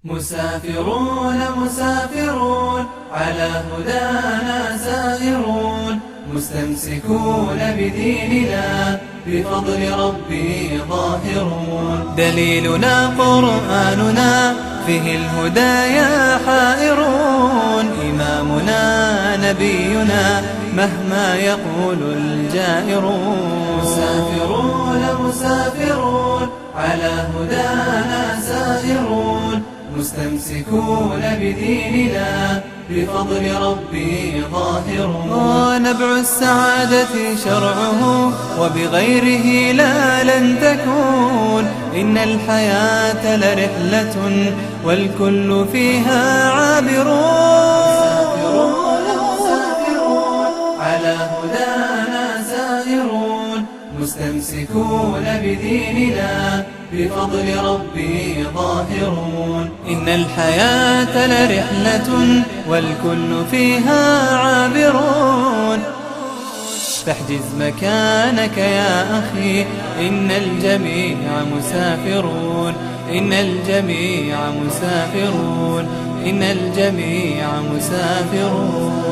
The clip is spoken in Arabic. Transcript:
مسافرون مسافرون على هدانا سائرون، مستمسكون بديننا بفضل ربي ظاهرون. دليلنا قرآننا فيه الهدايا حائرون، إمامنا نبينا مهما يقول الجائرون. مسافرون مسافرون على هدانا سائرون، مستمسكون بديننا بفضل ربي ظاهرون. ونبع السعادة شرعه وبغيره لا لن تكون، إن الحياة لرحلة والكل فيها عابرون. مسافرون على هدانا سائرون، مستمسكون بديننا بفضل ربي ظاهرون. إن الحياة لرحلة والكل فيها عابرون. فاحجز مكانك يا أخي، إن الجميع مسافرون، إن الجميع مسافرون، إن الجميع مسافرون.